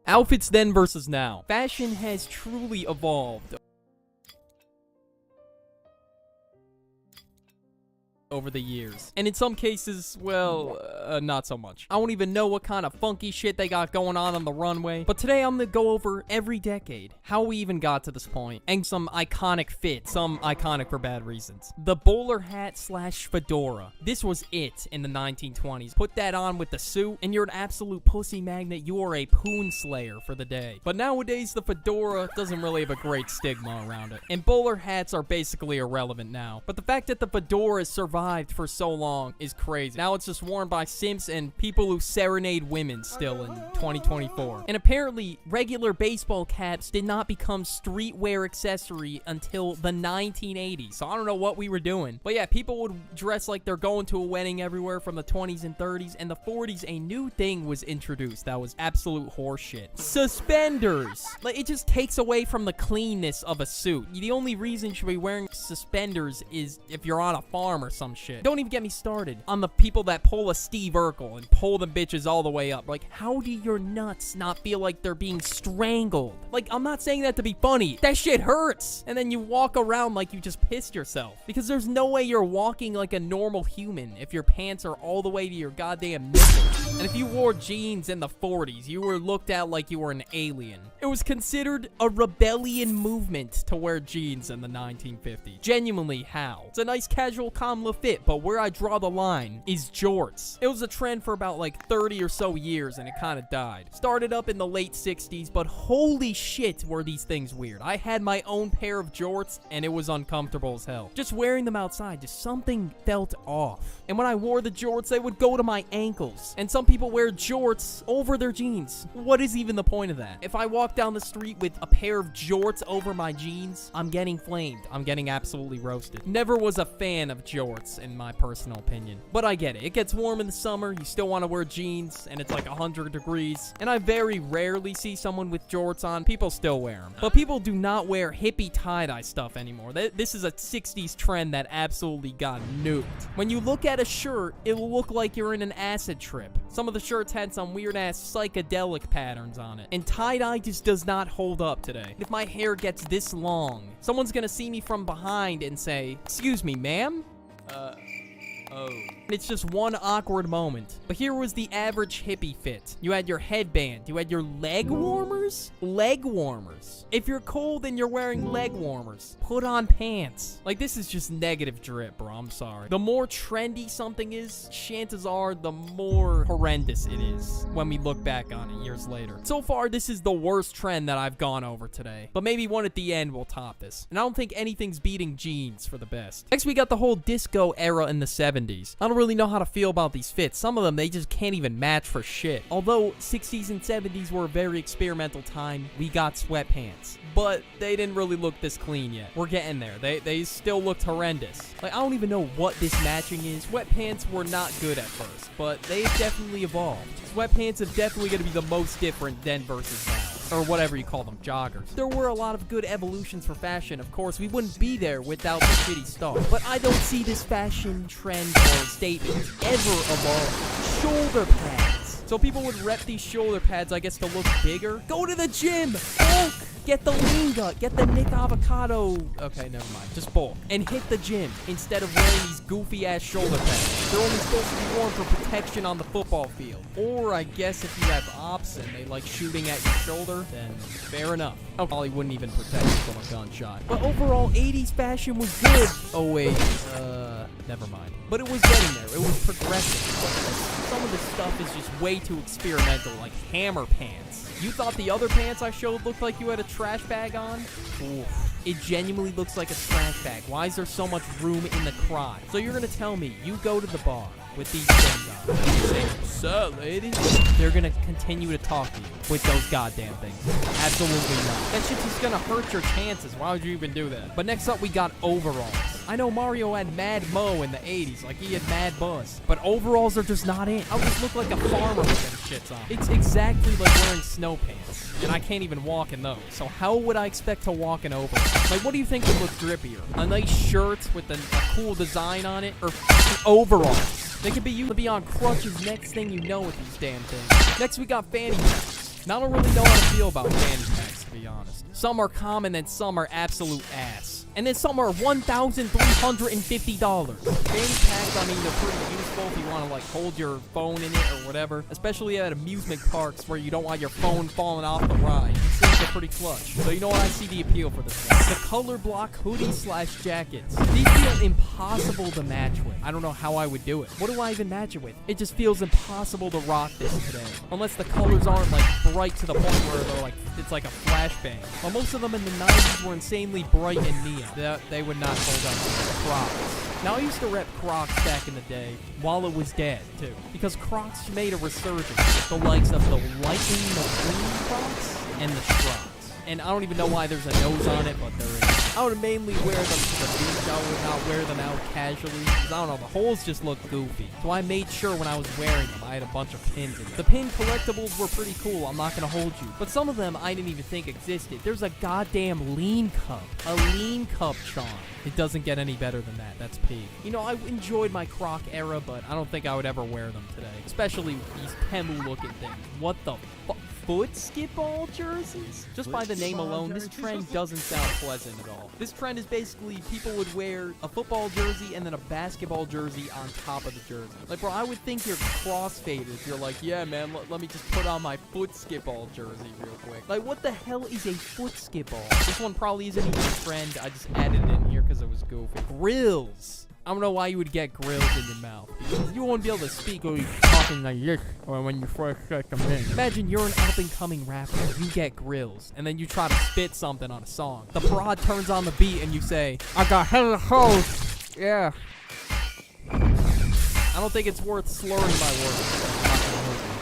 Outfits then versus now. Fashion has truly evolved over the years. And in some cases, well, not so much. I don't even know what kind of funky shit they got going on the runway. But today I'm gonna go over every decade, how we even got to this point, and some iconic fits, some iconic for bad reasons. The bowler hat slash fedora. This was it in the 1920s. Put that on with the suit, and you're an absolute pussy magnet. You are a poon slayer for the day. But nowadays, the fedora doesn't really have a great stigma around it. And bowler hats are basically irrelevant now. But the fact that the fedora has survived for so long is crazy. Now it's just worn by simps and people who serenade women still in 2024. And apparently, regular baseball caps did not become streetwear accessory until the 1980s. So I don't know what we were doing. But yeah, people would dress like they're going to a wedding everywhere from the 20s and 30s. And the 40s, a new thing was introduced that was absolute horseshit. Suspenders. Like, it just takes away from the cleanness of a suit. The only reason you should be wearing suspenders is if you're on a farm or some shit. Don't even get me started on the people that pull a Steve Urkel and pull them bitches all the way up. Like, how do your nuts not feel like they're being strangled? Like, I'm not saying that to be funny. That shit hurts. And then you walk around like you just pissed yourself. Because there's no way you're walking like a normal human if your pants are all the way to your goddamn nipples. And if you wore jeans in the 40s, you were looked at like you were an alien. It was considered a rebellion movement to wear jeans in the 1950s. Genuinely, how? It's a nice casual calm look fit, but where I draw the line is jorts. It was a trend for about like 30 or so years and it kind of died. Started up in the late 60s, but holy shit were these things weird. I had my own pair of jorts and it was uncomfortable as hell. Just wearing them outside, just something felt off. And when I wore the jorts, they would go to my ankles. And some people wear jorts over their jeans. What is even the point of that? If I walk down the street with a pair of jorts over my jeans, I'm getting flamed. I'm getting absolutely roasted. Never was a fan of jorts, in my personal opinion. But I get it. It gets warm in the summer, you still want to wear jeans, and it's like 100 degrees. And I very rarely see someone with jorts on. People still wear them. But people do not wear hippie tie-dye stuff anymore. This is a 60s trend that absolutely got nuked. When you look at a shirt, it will look like you're in an acid trip. Some of the shirts had some weird-ass psychedelic patterns on it. And tie-dye just does not hold up today. If my hair gets this long, someone's gonna see me from behind and say, "Excuse me, ma'am?" Oh. It's just one awkward moment. But here was the average hippie fit. You had your headband. You had your leg warmers? Leg warmers. If you're cold and you're wearing leg warmers, put on pants. Like, this is just negative drip, bro. I'm sorry. The more trendy something is, chances are the more horrendous it is when we look back on it years later. So far, this is the worst trend that I've gone over today. But maybe one at the end will top this. And I don't think anything's beating jeans for the best. Next, we got the whole disco era in the 70s. I don't really know how to feel about these fits. Some of them, they just can't even match for shit. Although 60s and 70s were a very experimental time, we got sweatpants. But they didn't really look this clean yet. We're getting there. They still looked horrendous. Like, I don't even know what this matching is. Sweatpants were not good at first, but they've definitely evolved. Sweatpants have definitely going to be the most different then versus now. Or whatever you call them, joggers. There were a lot of good evolutions for fashion. Of course, we wouldn't be there without the shitty stuff. But I don't see this fashion trend or statement ever evolve. Shoulder pads. So people would rep these shoulder pads, I guess, to look bigger. Go to the gym! Bulk! Get the lean gut. Get the Nick Avocado. Okay, never mind. Just bulk. And hit the gym instead of wearing these goofy-ass shoulder pads. They're only supposed to be worn for protection on the football field. Or, I guess, if you have ops and they like shooting at your shoulder, then fair enough. Oh, probably wouldn't even protect you from a gunshot. But overall, 80s fashion was good. Oh, wait. Never mind. But it was getting there. It was progressive. But some of this stuff is just way too experimental, like hammer pants. You thought the other pants I showed looked like you had a trash bag on? Oof. It genuinely looks like a trash bag. Why is there so much room in the crotch? So you're gonna tell me you go to the bar with these things on, and you say, "What's up, ladies?" They're gonna continue to talk to you with those goddamn things. Absolutely not. That shit's just gonna hurt your chances. Why would you even do that? But next up, we got overalls. I know Mario had Mad Mo in the 80s, like he had Mad Buzz. But overalls are just not in. I would just look like a farmer with them shits on. It's exactly like wearing snow pants. And I can't even walk in those. So how would I expect to walk in overalls? Like, what do you think would look drippier? A nice shirt with a cool design on it? Or overalls? They could be used to be on crutches next thing you know with these damn things. Next, we got fanny packs. Now, I don't really know how to feel about fanny packs, to be honest. Some are common and some are absolute ass. And then some are $1,350. Fanny packs, I mean, they're pretty useful if you want to, like, hold your phone in it or whatever. Especially at amusement parks where you don't want your phone falling off the ride. These things are pretty clutch. So you know what? I see the appeal for this one. The color block hoodies / jackets. These feel impossible to match with. I don't know how I would do it. What do I even match it with? It just feels impossible to rock this today. Unless the colors aren't, like, bright to the point where they're, like, it's like a flashbang. Well, most of them in the 90s were insanely bright and neon. They would not hold up to Crocs. Now, I used to rep Crocs back in the day, while it was dead, too. Because Crocs made a resurgence with the likes of the Lightning McQueen Crocs and the Struts. And I don't even know why there's a nose on it, but there is. I would mainly wear them to the beach. I would not wear them out casually. Because, I don't know, the holes just look goofy. So I made sure when I was wearing them, I had a bunch of pins in them. The pin collectibles were pretty cool, I'm not going to hold you. But some of them I didn't even think existed. There's a goddamn lean cup. A lean cup charm. It doesn't get any better than that. That's peak. You know, I enjoyed my Croc era, but I don't think I would ever wear them today. Especially these Temu-looking things. What the fuck? Foot skip-ball jerseys? Just by the name alone, this trend doesn't sound pleasant at all. This trend is basically people would wear a football jersey and then a basketball jersey on top of the jersey. Like, bro, I would think you're crossfaded if you're like, yeah, man, let me just put on my foot skip-ball jersey real quick. Like, what the hell is a foot skip-ball? This one probably isn't even a trend. I just added it in here because it was goofy. Grills. I don't know why you would get grills in your mouth. Because you won't be able to speak or you're talking like this or when you first come in. Imagine you're an up-and-coming rapper. You get grills. And then you try to spit something on a song. The broad turns on the beat and you say, I got hella hoes. Yeah. I don't think it's worth slurring my words.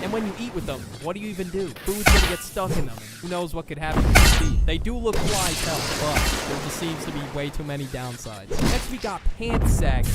And when you eat with them, what do you even do? Food's gonna get stuck in them, and who knows what could happen to your feet. They do look fly as hell, but there just seems to be way too many downsides. Next, we got pants sagging.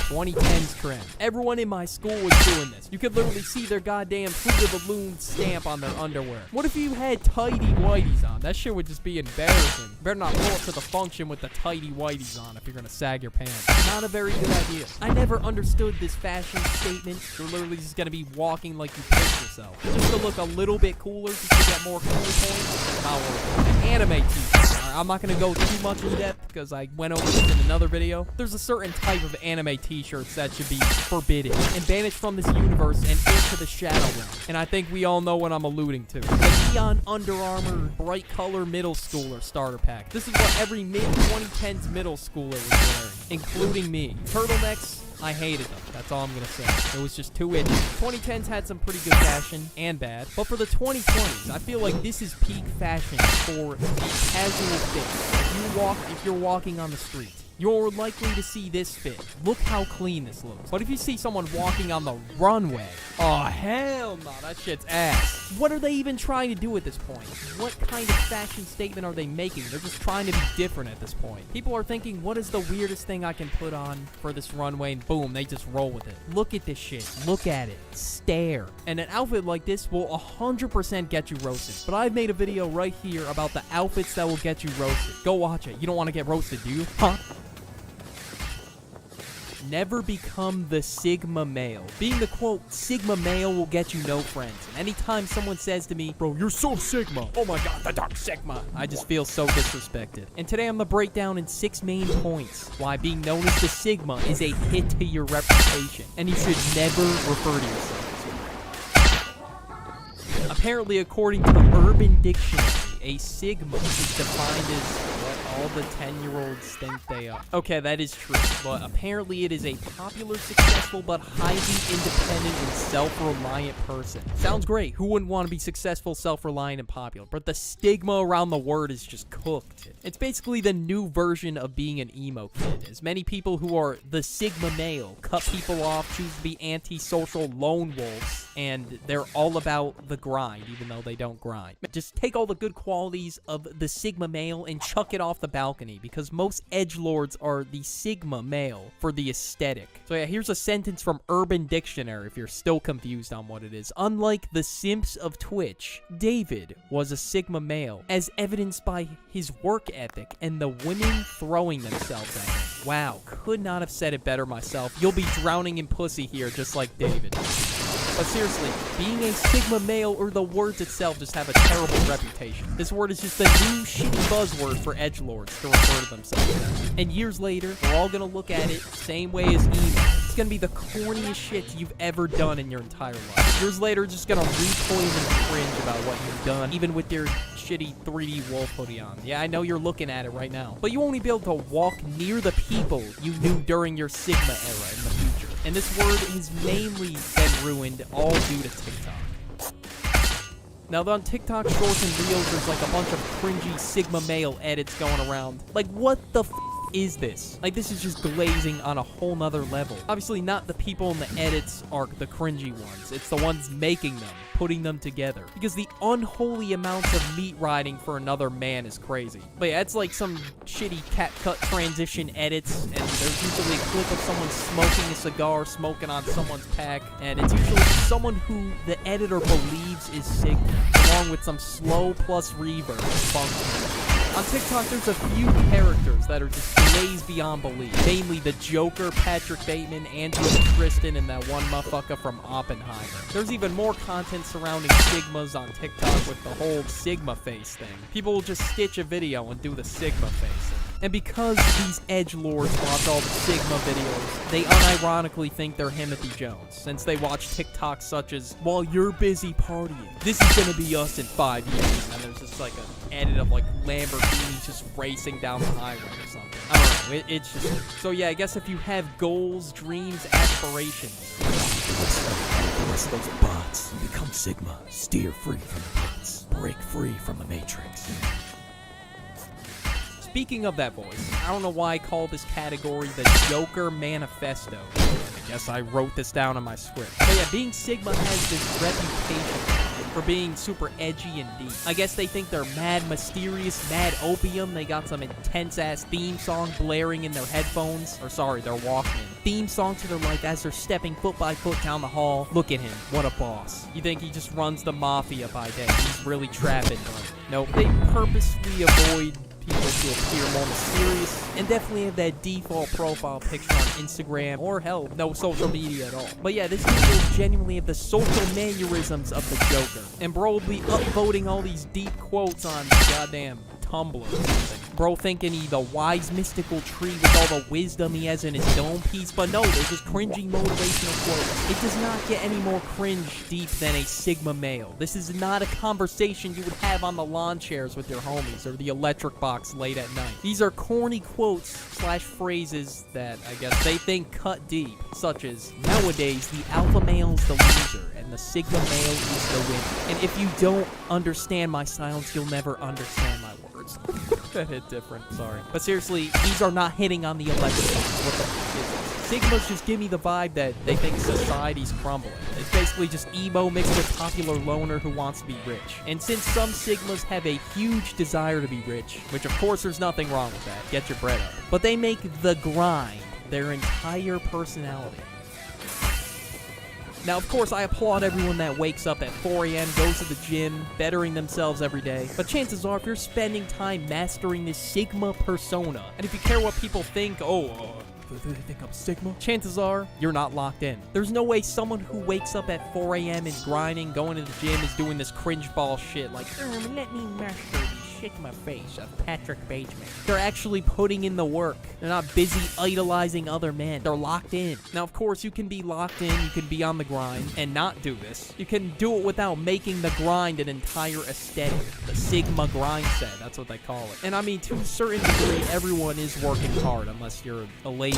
2010s trend. Everyone in my school was doing this. You could literally see their goddamn Fruit of the Loom stamp on their underwear. What if you had tighty whities on? That shit would just be embarrassing. You better not pull up to the function with the tighty whities on if you're gonna sag your pants. Not a very good idea. I never understood this fashion statement. You're literally just gonna be walking like you pissed yourself. Just to look a little bit cooler, just to get more cool points. Not worth it. Anime t-shirt. I'm not gonna go too much in depth because I went over this in another video. There's a certain type of anime t-shirts that should be forbidden and banished from this universe and into the shadow realm. And I think we all know what I'm alluding to. The Neon Under Armour Bright Color Middle Schooler starter pack. This is what every mid-2010s middle schooler was wearing, including me. Turtlenecks, I hated them. That's all I'm going to say. It was just too itchy. 2010s had some pretty good fashion and bad. But for the 2020s, I feel like this is peak fashion for the casual fit. If you're walking on the street, you're likely to see this fit. Look how clean this looks. But if you see someone walking on the runway, oh, hell no, that shit's ass. What are they even trying to do at this point? What kind of fashion statement are they making? They're just trying to be different at this point. People are thinking, what is the weirdest thing I can put on for this runway? And boom, they just roll with it. Look at this shit. Look at it. Stare. And an outfit like this will 100% get you roasted. But I've made a video right here about the outfits that will get you roasted. Go watch it. You don't want to get roasted, do you? Huh? Never become the Sigma male. Being the quote, Sigma male will get you no friends. And anytime someone says to me, bro, you're so Sigma. Oh my god, the dark Sigma. I just feel so disrespected. And today I'm gonna break down in 6 main points why being known as the Sigma is a hit to your reputation. And you should never refer to yourself. Apparently, according to Urban Dictionary, a Sigma is defined as all the 10-year-olds think they are. Okay, that is true, but apparently it is a popular, successful, but highly independent and self-reliant person. Sounds great. Who wouldn't want to be successful, self-reliant, and popular? But the stigma around the word is just cooked. It's basically the new version of being an emo kid, as many people who are the Sigma male cut people off, choose to be anti-social lone wolves, and they're all about the grind, even though they don't grind. Just take all the good qualities of the Sigma male and chuck it off the balcony, because most edgelords are the Sigma male for the aesthetic. So yeah, here's a sentence from Urban Dictionary if you're still confused on what it is. Unlike the simps of Twitch, David was a Sigma male, as evidenced by his work ethic and the women throwing themselves at him. Wow, could not have said it better myself. You'll be drowning in pussy here, just like David. But seriously, being a Sigma male, or the words itself, just have a terrible reputation. This word is just a new shitty buzzword for edgelords to refer to themselves as. And years later, we're all gonna look at it same way as emo. It's gonna be the corniest shit you've ever done in your entire life. Years later, just gonna recoil and cringe about what you've done, even with your shitty 3D wolf hoodie on. Yeah, I know you're looking at it right now. But you won't be able to walk near the people you knew during your Sigma era in the future. And this word has mainly been ruined all due to TikTok. Now, on TikTok shorts and reels, there's like a bunch of cringy Sigma male edits going around. Like, what the f is this? Like, this is just glazing on a whole nother level. Obviously, not the people in the edits are the cringy ones. It's the ones making them, putting them together. Because the unholy amounts of meat riding for another man is crazy. But yeah, it's like some shitty CapCut transition edits, and there's usually a clip of someone smoking a cigar, smoking on someone's pack, and it's usually someone who the editor believes is Sigma, along with some slow plus reverb function. On TikTok, there's a few characters that are just glazed beyond belief. Mainly the Joker, Patrick Bateman, Angela Kristen, and that one motherfucker from Oppenheimer. There's even more content surrounding Sigmas on TikTok with the whole Sigma face thing. People will just stitch a video and do the Sigma face thing. And because these edgelords watch all the Sigma videos, they unironically think they're Timothy Jones, since they watch TikToks such as, while you're busy partying, this is gonna be us in 5 years. And there's just like an edit of like Lamborghinis just racing down the highway or something. I don't know, it's just... So yeah, I guess if you have goals, dreams, aspirations... The rest of those are bots. Become Sigma. Steer free from the bots. Break free from the Matrix. Speaking of that voice, I don't know why I call this category the Joker Manifesto. I guess I wrote this down in my script. But yeah, being Sigma has this reputation for being super edgy and deep. I guess they think they're mad mysterious, mad opium. They got some intense-ass theme song blaring in their headphones. Or sorry, their Walkman. Theme song to their life as they're stepping foot by foot down the hall. Look at him. What a boss. You think he just runs the mafia by day. He's really trapping. Nope. They purposely avoid people to appear more mysterious, and definitely have that default profile picture on Instagram, or hell, no social media at all. But yeah, this video genuinely have the social mannerisms of the Joker. And bro will be upvoting all these deep quotes on goddamn Tumblr or something. Bro thinking he the wise mystical tree with all the wisdom he has in his dome piece, but no, they're just cringy motivational quotes. It does not get any more cringe deep than a Sigma male. This is not a conversation you would have on the lawn chairs with your homies or the electric box late at night. These are corny quotes slash phrases that I guess they think cut deep, such as, nowadays the alpha male's the loser and the Sigma male is the winner. And if you don't understand my silence, you'll never understand my words. That hit different, sorry. But seriously, these are not hitting on the electric box. What the fuck is this? Sigmas just give me the vibe that they think society's crumbling. It's basically just emo mixed with popular loner who wants to be rich. And since some Sigmas have a huge desire to be rich, which of course there's nothing wrong with that, get your bread up, but they make the grind their entire personality. Now, of course, I applaud everyone that wakes up at 4 a.m., goes to the gym, bettering themselves every day. But chances are, if you're spending time mastering this Sigma persona, and if you care what people think, they think I'm Sigma, chances are you're not locked in. There's no way someone who wakes up at 4 a.m. and grinding, going to the gym, is doing this cringe ball shit like, let me master the Sigma face of Patrick Bateman. They're actually putting in the work. They're not busy idolizing other men. They're locked in. Now, of course, you can be locked in, you can be on the grind, and not do this. You can do it without making the grind an entire aesthetic. The Sigma grind set, that's what they call it. And I mean, to a certain degree, everyone is working hard, unless you're a lazy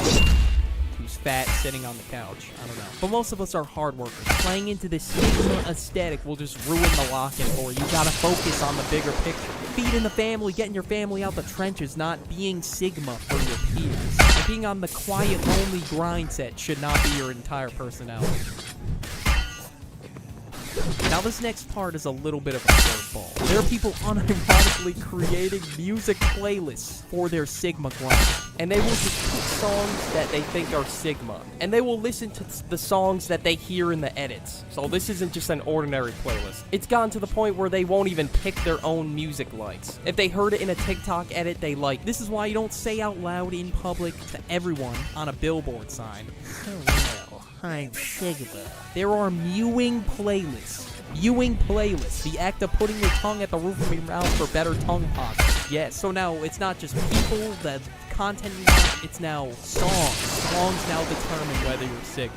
who's fat sitting on the couch. I don't know. But most of us are hard workers. Playing into this Sigma aesthetic will just ruin the lock-in for you. You gotta focus on the bigger picture. Feeding the family, getting your family out the trenches, not being Sigma for your peers. And being on the quiet, lonely grind set should not be your entire personality. Now this next part is a little bit of a curveball. There are people unironically creating music playlists for their Sigma grind. And they will just pick songs that they think are Sigma. And they will listen to the songs that they hear in the edits. So this isn't just an ordinary playlist. It's gotten to the point where they won't even pick their own music likes. If they heard it in a TikTok edit they like, this is why you don't say out loud in public to everyone on a billboard sign, "Hello, I'm Sigma." There are mewing playlists. Mewing playlists. The act of putting your tongue at the roof of your mouth for better tongue posture. Yes, so now it's not just people, the content you want, it's now songs. Songs now determine whether you're Sigma.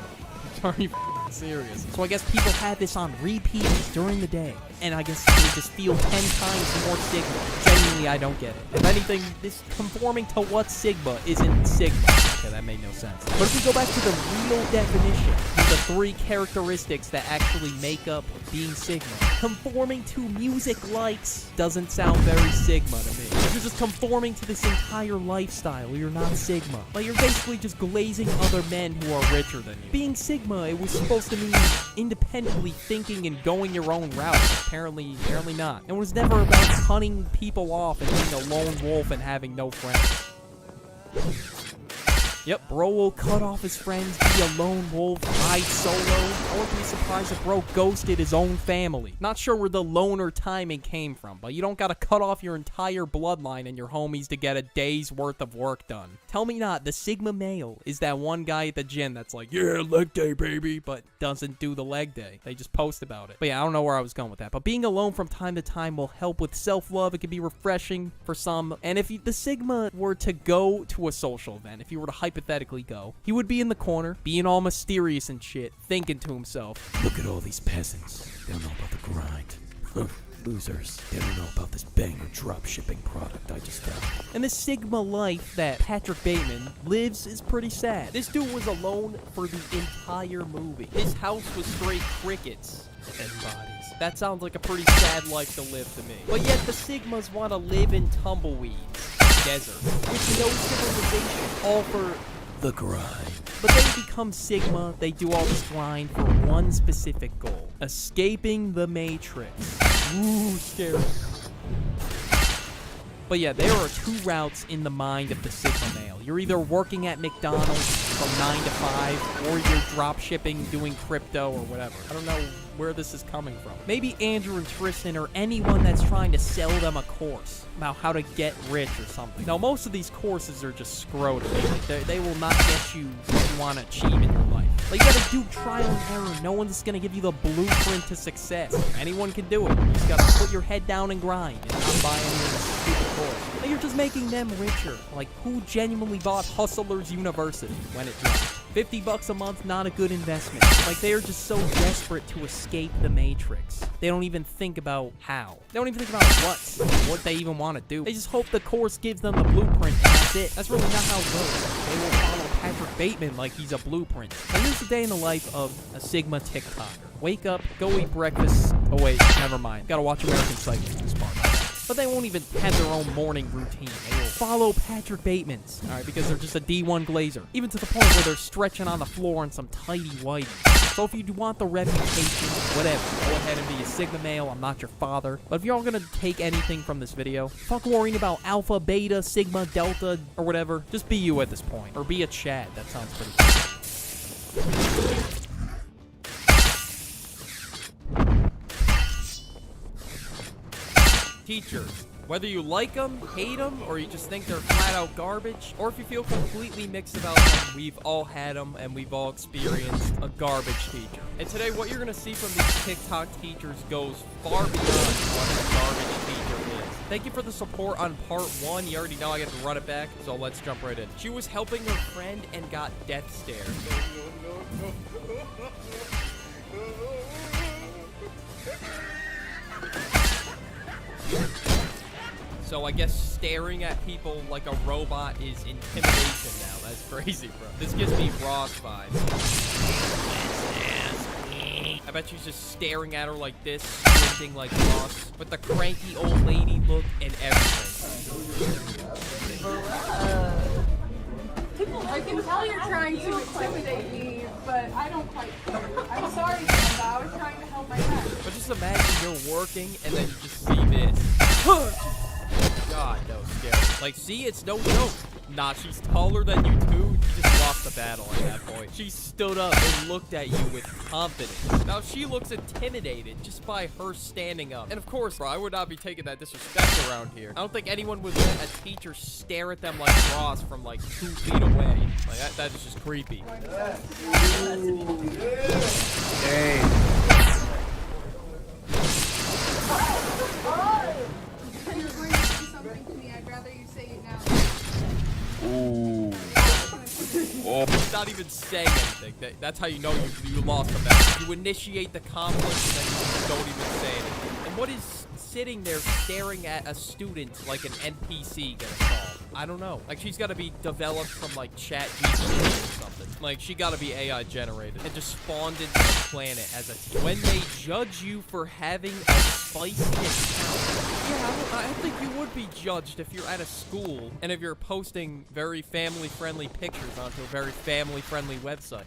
Are you serious? So I guess people had this on repeat during the day. And I guess they just feel 10 times more Sigma. Genuinely, I don't get it. If anything, this conforming to what Sigma isn't Sigma. Okay, that made no sense. But if we go back to the real definition, the 3 characteristics that actually make up being Sigma, conforming to music likes doesn't sound very Sigma to me. If you're just conforming to this entire lifestyle, you're not Sigma. Like, you're basically just glazing other men who are richer than you. Being Sigma, it was supposed to mean independently thinking and going your own route. Apparently not. It was never about cutting people off and being a lone wolf and having no friends. Yep, bro will cut off his friends, be a lone wolf, ride solo. I wouldn't be surprised if bro ghosted his own family. Not sure where the loner timing came from, but you don't gotta cut off your entire bloodline and your homies to get a day's worth of work done. Tell me not, the Sigma male is that one guy at the gym that's like, yeah, leg day, baby, but doesn't do the leg day. They just post about it. But yeah, I don't know where I was going with that. But being alone from time to time will help with self-love. It can be refreshing for some. And if the Sigma were to go to a social event, if you were to hypothetically go, he would be in the corner, being all mysterious and shit, thinking to himself, Look at all these peasants. They don't know about the grind. Losers. They don't know about this banger drop shipping product I just got. and the Sigma life that Patrick Bateman lives is pretty sad. This dude was alone for the entire movie. His house was straight crickets and bodies. That sounds like a pretty sad life to live to me. But yet the Sigmas want to live in tumbleweeds, desert, with no civilization, all for The grind. But they become Sigma, they do all this grind for one specific goal. Escaping the Matrix. Ooh, scary. But yeah, there are 2 routes in the mind of the Sigma male. You're either working at McDonald's from 9 to 5, or you're drop shipping, doing crypto, or whatever. I don't know where this is coming from. Maybe Andrew and Tristan or anyone that's trying to sell them a course about how to get rich or something. Now, most of these courses are just scrotum. Like, they will not get you what you want to achieve in your life. Like, you gotta do trial and error. No one's gonna give you the blueprint to success. Anyone can do it. You just gotta put your head down and grind and not buy any of this stupid course. Like, you're just making them richer. Like, who genuinely bought Hustlers University when it dropped? $50 a month, not a good investment. Like, they are just so desperate to escape the Matrix. They don't even think about how. They don't even think about what they even want to do. They just hope the course gives them the blueprint, and that's it. That's really not how it goes. They will follow Patrick Bateman like he's a blueprint. Now, here's the day in the life of a Sigma TikToker. Wake up, go eat breakfast. Oh wait, never mind. Gotta watch American Psycho for this part. But they won't even have their own morning routine. They will follow Patrick Bateman's, alright, because they're just a D1 glazer. Even to the point where they're stretching on the floor in some tidy whitey. So if you do want the reputation, whatever, go ahead and be a Sigma male. I'm not your father. But if you're all gonna take anything from this video, fuck worrying about Alpha, Beta, Sigma, Delta, or whatever. Just be you at this point. Or be a Chad. That sounds pretty cool. Teachers. Whether you like them, hate them, or you just think they're flat out garbage, or if you feel completely mixed about them, we've all had them and we've all experienced a garbage teacher. And today what you're going to see from these TikTok teachers goes far beyond what a garbage teacher is. Thank you for the support on part 1. You already know I get to run it back, so let's jump right in. She was helping her friend and got death stared. So I guess staring at people like a robot is intimidation now. That's crazy, bro. This gives me Ross vibes. I bet she's just staring at her like this, squinting like Ross, with the cranky old lady look and everything. I can tell you're trying to intimidate me. but I don't quite care. I'm sorry, Simba. I was trying to help my friend. But just imagine you're working and then you just see this. God, that was scary. Like, see, it's no joke. Nah, she's taller than you too. You just lost the battle at that point. She stood up and looked at you with confidence. Now, she looks intimidated just by her standing up. And of course, bro, I would not be taking that disrespect around here. I don't think anyone would let a teacher stare at them like Ross from like 2 feet away. Like, that is just creepy. Can you bring something to me? I'd rather you say it now. He's not even saying anything. That's how you know you lost the battle. You initiate the conflict and then you just don't even say anything. And what is sitting there staring at a student like an NPC gonna solve? I don't know. Like, she's gotta be developed from like ChatGPT or something. Like, she gotta be AI generated and just spawned into the planet as a team. When they judge you for having a spicy account, yeah, I think you would be judged if you're at a school and if you're posting very family-friendly pictures onto a very family-friendly website.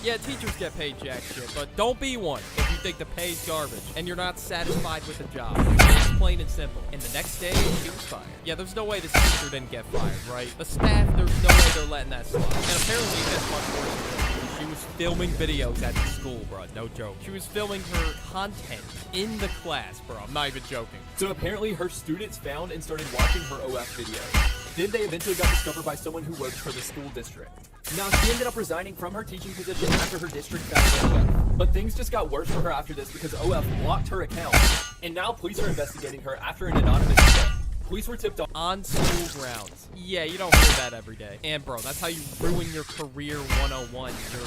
Yeah, teachers get paid jack shit, but don't be one if you think the pay's garbage and you're not satisfied with the job. It's plain and simple. And the next day, she was fired. Yeah, there's no way this teacher didn't get fired, right? The staff, there's no way they're letting that slide. And apparently, that's much worse than this. She was filming videos at the school, bro. No joke. She was filming her content in the class, bro. I'm not even joking. So apparently her students found and started watching her OF videos. Then they eventually got discovered by someone who worked for the school district. Now, she ended up resigning from her teaching position after her district found OF. But things just got worse for her after this because OF blocked her account. And now police are investigating her after an anonymous tip. Police were tipped off on school grounds. Yeah, you don't hear that every day. And bro, that's how you ruin your career 101. Your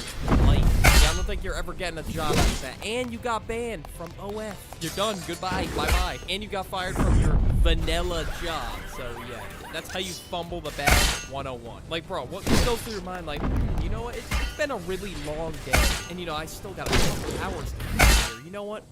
life. Yeah, I don't think you're ever getting a job like that. And you got banned from OF. You're done. Goodbye. Bye-bye. And you got fired from your vanilla job. So yeah, that's how you fumble the bag 101. Like, bro, what goes through your mind? Like, you know what? It's been a really long day. And, you know, I still got a couple hours to be here. You know what?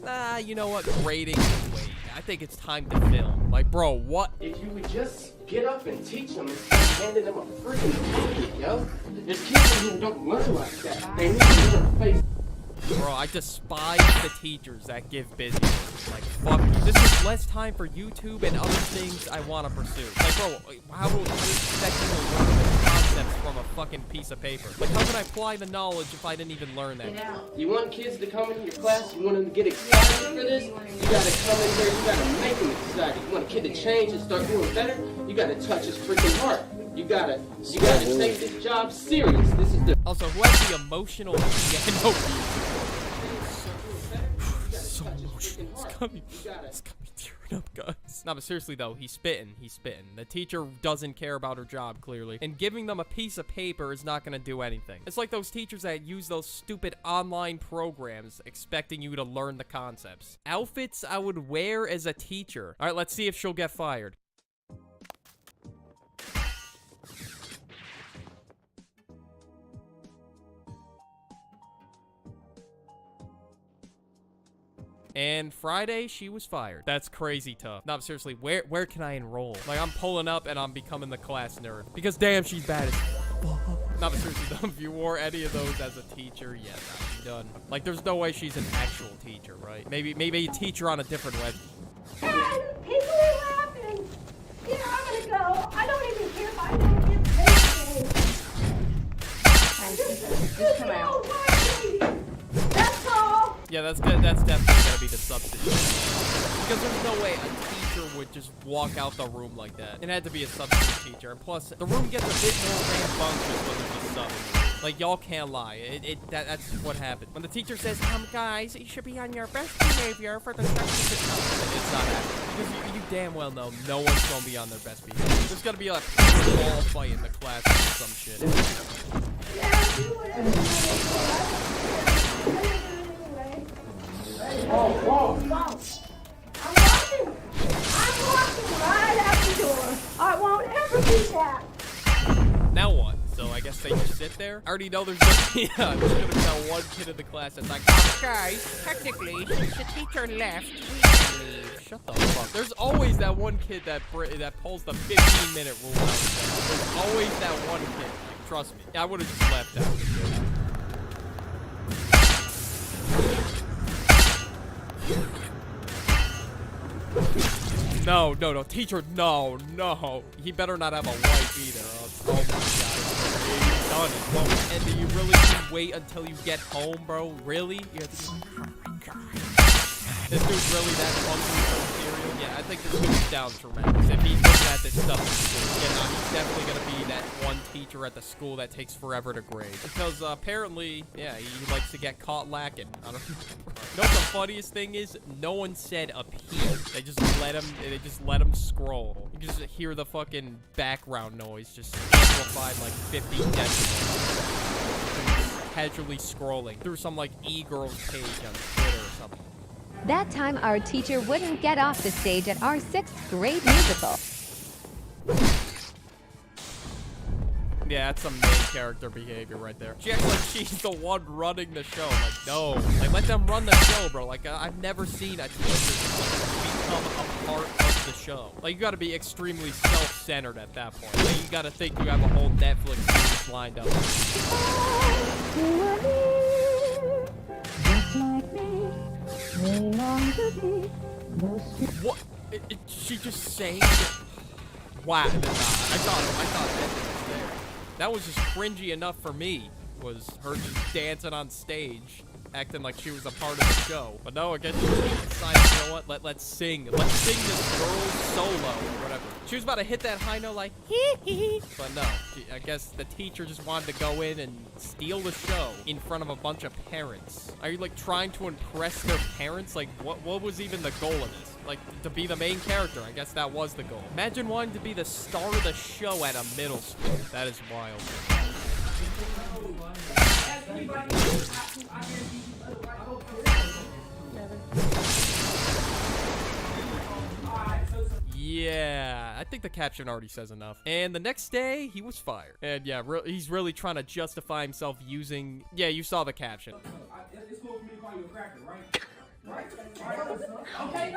You know what? Grading. Wait, I think it's time to film. Like, bro, what? If you would just get up and teach them instead of handing them a freaking ticket, yo. There's kids who don't learn like that. They need to learn face. Bro, I despise the teachers that give busy. Like, fuck you. This is less time for YouTube and other things I want to pursue. Like, bro, how do you expect me to learn the concepts from a fucking piece of paper? Like, how can I apply the knowledge if I didn't even learn that? You want kids to come into your class, you want them to get excited for this, you gotta come in here, you gotta make them excited. You want a kid to change and start doing better, you gotta touch his freaking heart. You gotta take this job serious. This is the... Also, who has the emotional piano? So emotional. It's got me tearing up, guys. No, but seriously though, he's spitting. The teacher doesn't care about her job, clearly. And giving them a piece of paper is not gonna do anything. It's like those teachers that use those stupid online programs expecting you to learn the concepts. Outfits I would wear as a teacher. All right, let's see if she'll get fired. And Friday, she was fired. That's crazy tough. No, but seriously, where can I enroll? Like, I'm pulling up and I'm becoming the class nerd. Because damn, she's bad as fuck. No, but seriously, though, if you wore any of those as a teacher, yeah, nah, you're done. Like, there's no way she's an actual teacher, right? Maybe a teacher on a different web. And people are laughing. Yeah, I'm gonna go. I don't even care if I don't get paid today. Just come out. That's all. Yeah, that's good. That's definitely gonna be the substitute. Because there's no way a teacher would just walk out the room like that. It had to be a substitute teacher. And plus, the room gets a bit more rambunctious when there's just subbing. Like, y'all can't lie. That's what happened. When the teacher says, guys, you should be on your best behavior for the substitute. It's not happening. Because you damn well know no one's gonna be on their best behavior. There's gonna be like a wall fight in the class or some shit. I'm walking right out the door. I won't ever be back. Now what? So I guess they just sit there? I already know there's just, there's gonna be that one kid in the class that's like, guys, technically, since the teacher left, we can leave. shut the fuck. There's always that one kid that pulls the 15-minute rule out. There's always that one kid. Like, trust me. I would have just left out. No, teacher, no. He better not have a wife either. Oh my god. He's done it. Well, and do you really wait until you get home, bro? Really? You have to be like, oh my god. This dude's really that hungry for cereal? Yeah, I think this dude's down tremendous. If he's looking at this stuff in school, yeah, no, he's definitely gonna be that one teacher at the school that takes forever to grade. Because apparently, yeah, he likes to get caught lacking. I don't know. You know what the funniest thing is? No one said a peep. They just let him scroll. You can just hear the fucking background noise just amplified like 50 decibels. Casually scrolling through some like e-girls page on Twitter or something. That time our teacher wouldn't get off the stage at our 6th grade musical. Yeah, that's some main character behavior right there. She acts like she's the one running the show. Like, no. Like, let them run the show, bro. Like, I've never seen a teacher just, like, become a part of the show. Like, you gotta be extremely self-centered at that point. Like, you gotta think you have a whole Netflix series lined up. What? She just sang it? Wow. I thought that was there. That was just cringy enough for me, was her just dancing on stage, acting like she was a part of the show. But no, I guess she decided, you know what, let's sing. Let's sing this girl's solo or whatever. She was about to hit that high note like, hee hee. But no, I guess the teacher just wanted to go in and steal the show in front of a bunch of parents. Are you like trying to impress their parents? Like what was even the goal of this? Like to be the main character, I guess that was the goal. Imagine wanting to be the star of the show at a middle school. That is wild. Yeah, I think the caption already says enough. And the next day, he was fired. And yeah, he's really trying to justify himself using... Yeah, you saw the caption. It's cool for me to call you a cracker, right? Right? Okay.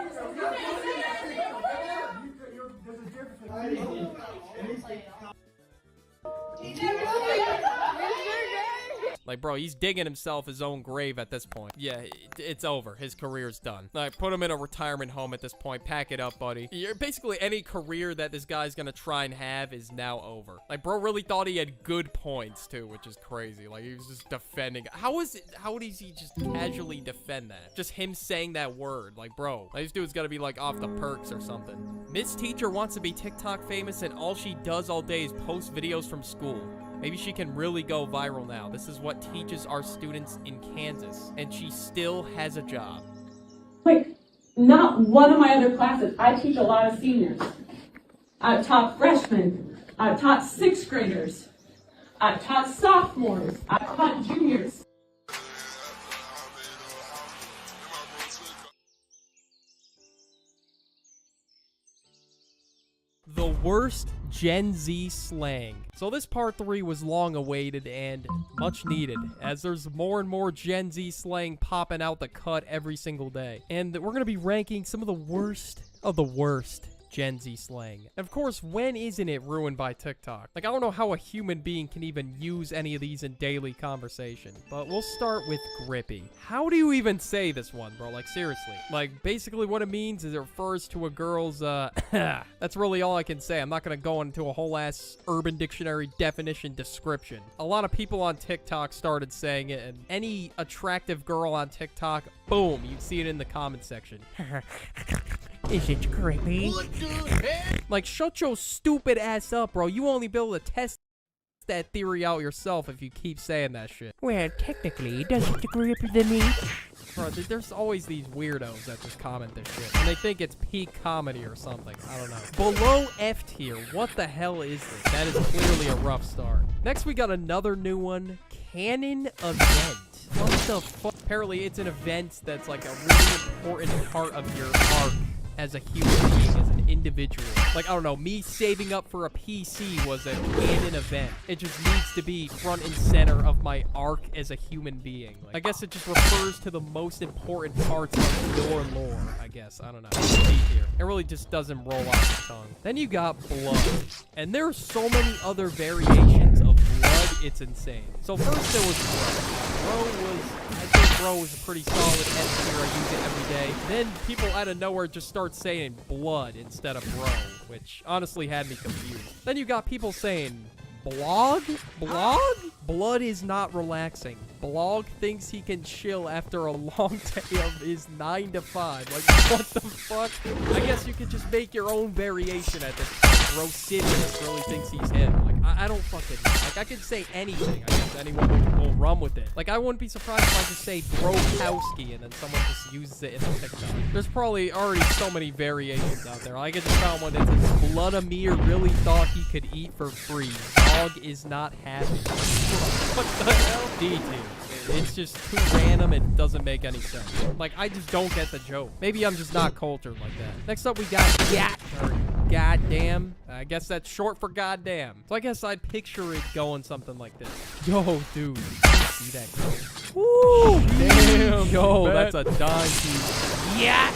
Like, bro, he's digging himself his own grave at this point. Yeah, it's over. His career's done. Like, put him in a retirement home at this point. Pack it up, buddy. Basically, any career that this guy's gonna try and have is now over. Like, bro really thought he had good points, too, which is crazy. Like, he was just defending. How would he just casually defend that? Just him saying that word. Like, bro, this dude's gotta be, like, off the perks or something. Miss Teacher wants to be TikTok famous, and all she does all day is post videos from school. Maybe she can really go viral now. This is what teaches our students in Kansas, and she still has a job. Like, not one of my other classes. I teach a lot of seniors. I've taught freshmen. I've taught 6th graders. I've taught sophomores. I've taught juniors. The worst Gen Z slang. So this part 3 was long awaited and much needed, as there's more and more Gen Z slang popping out the cut every single day. And we're going to be ranking some of the worst of the worst Gen Z slang. And of course, when isn't it ruined by TikTok? Like, I don't know how a human being can even use any of these in daily conversation, but we'll start with grippy. How do you even say this one, bro? Like, seriously. Like, basically what it means is it refers to a girl's, that's really all I can say. I'm not gonna go into a whole ass Urban Dictionary definition description. A lot of people on TikTok started saying it, and any attractive girl on TikTok, boom, you see it in the comment section. Is it creepy? Like, shut your stupid ass up, bro. You won't be able to test that theory out yourself if you keep saying that shit. Well, technically, doesn't it creepier than me? Bro, there's always these weirdos that just comment this shit, and they think it's peak comedy or something. I don't know. Below F tier, what the hell is this? That is clearly a rough start. Next, we got another new one. Canon event. What the fuck? Apparently, it's an event that's like a really important part of your arc as a human being, as an individual. Like, I don't know, me saving up for a PC was a canon event. It just needs to be front and center of my arc as a human being. Like, I guess it just refers to the most important parts of your lore, I guess. I don't know. It's deep here. It really just doesn't roll off the tongue. Then you got blood. And there's so many other variations of blood, it's insane. So first there was Bro was a pretty solid S tier. I use it every day. Then people out of nowhere just start saying blood instead of bro, which honestly had me confused. Then you got people saying blog? Blog? Blood is not relaxing. Blog thinks he can chill after a long day of his 9 to 5. Like, what the fuck? I guess you could just make your own variation at this point. Bro Sidious really thinks he's him. Like, I don't fucking know. Like, I could say anything. I guess anyone will run with it. Like, I wouldn't be surprised if I just say Brokowski and then someone just uses it in a TikTok. There's probably already so many variations out there. I just found one that says Vladimir really thought he could eat for free. Dog is not happy. What the hell? D tier. It's just too random. It doesn't make any sense. Like, I just don't get the joke. Maybe I'm just not cultured like that. Next up, we got goddamn. I guess that's short for goddamn. So I guess I'd picture it going something like this. Yo, dude. You see that? Woo! Damn. Yo, that's a donkey. Yeah.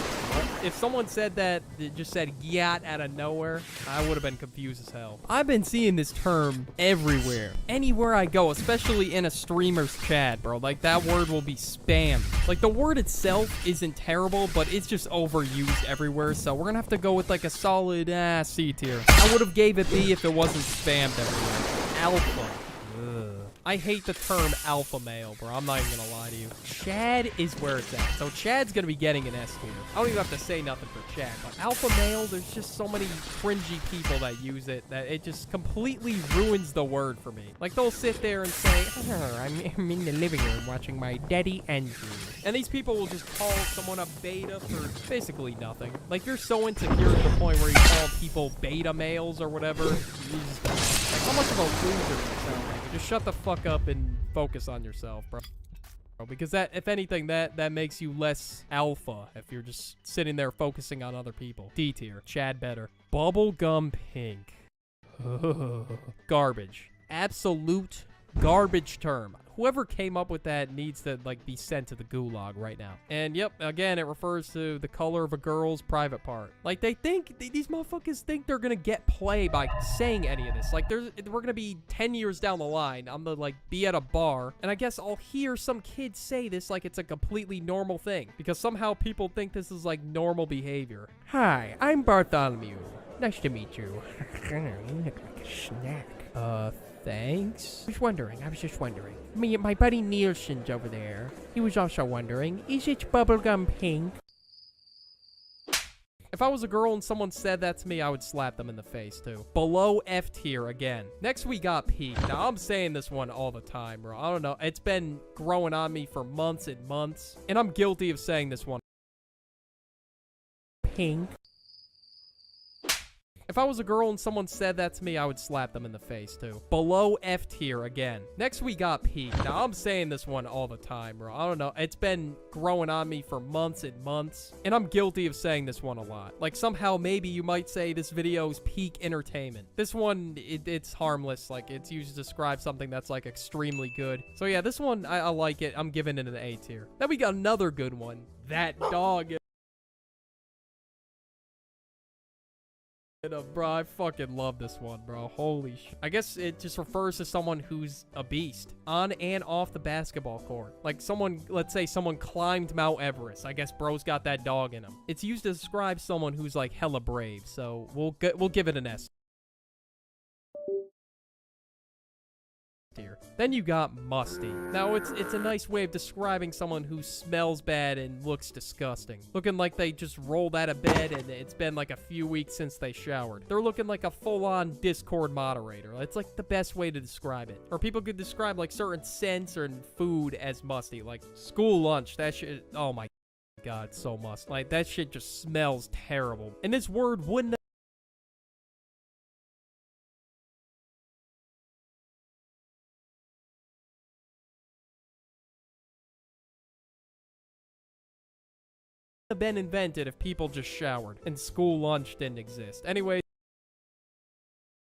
If someone said that, it just said yacht out of nowhere, I would have been confused as hell. I've been seeing this term everywhere. Anywhere I go, especially in a streamer's chat, bro. Like, that word will be spammed. Like, the word itself isn't terrible, but it's just overused everywhere, so we're gonna have to go with, like, a solid, C tier. I would have gave it B if it wasn't spammed everywhere. Alpha. Ugh. I hate the term alpha male, bro. I'm not even gonna lie to you. Chad is where it's at. So Chad's gonna be getting an S tier. I don't even have to say nothing for Chad. But alpha male, there's just so many cringy people that use it that it just completely ruins the word for me. Like, they'll sit there and say, oh, I'm in the living room watching my daddy Andrew. And these people will just call someone a beta for basically nothing. Like, you're so insecure to the point where you call people beta males or whatever. You just don't. Like, how much of a loser do you sound like? Just shut the fuck up and focus on yourself, bro. Because that, if anything, that makes you less alpha if you're just sitting there focusing on other people. D tier. Chad better. Bubblegum pink. Garbage. Absolute garbage term. Whoever came up with that needs to, like, be sent to the gulag right now. And, yep, again, it refers to the color of a girl's private part. Like, they think, these motherfuckers think they're gonna get play by saying any of this. Like, we're gonna be 10 years down the line. I'm gonna, like, be at a bar, and I guess I'll hear some kids say this like it's a completely normal thing. Because somehow people think this is, like, normal behavior. Hi, I'm Bartholomew. Nice to meet you. You look like a snack. Thanks. I was just wondering. My buddy Nielsen's over there. He was also wondering, is it bubblegum pink? If I was a girl and someone said that to me, I would slap them in the face, too. Below F tier again. Next, we got peak. Now, I'm saying this one all the time, bro. I don't know. It's been growing on me for months and months. And I'm guilty of saying this one. Pink. If I was a girl and someone said that to me, I would slap them in the face, too. Below F tier again. Next, we got peak. Now, I'm saying this one all the time, bro. I don't know. It's been growing on me for months and months. And I'm guilty of saying this one a lot. Like, somehow, maybe you might say this video is peak entertainment. This one, it's harmless. Like, it's used to describe something that's, like, extremely good. So, yeah, this one, I like it. I'm giving it an A tier. Then we got another good one. That dog. Bro, I fucking love this one, bro. Holy sh... I guess it just refers to someone who's a beast on and off the basketball court. Like someone, let's say someone climbed Mount Everest. I guess bro's got that dog in him. It's used to describe someone who's like hella brave. So we'll give it an S tier. Then you got musty. Now it's a nice way of describing someone who smells bad and looks disgusting. Looking like they just rolled out of bed and it's been like a few weeks since they showered. They're looking like a full-on Discord moderator. It's like the best way to describe it. Or people could describe like certain scents or food as musty. Like school lunch, that shit, oh my god, so musty. Like that shit just smells terrible. And this word wouldn't have been invented if people just showered and school lunch didn't exist. Anyway,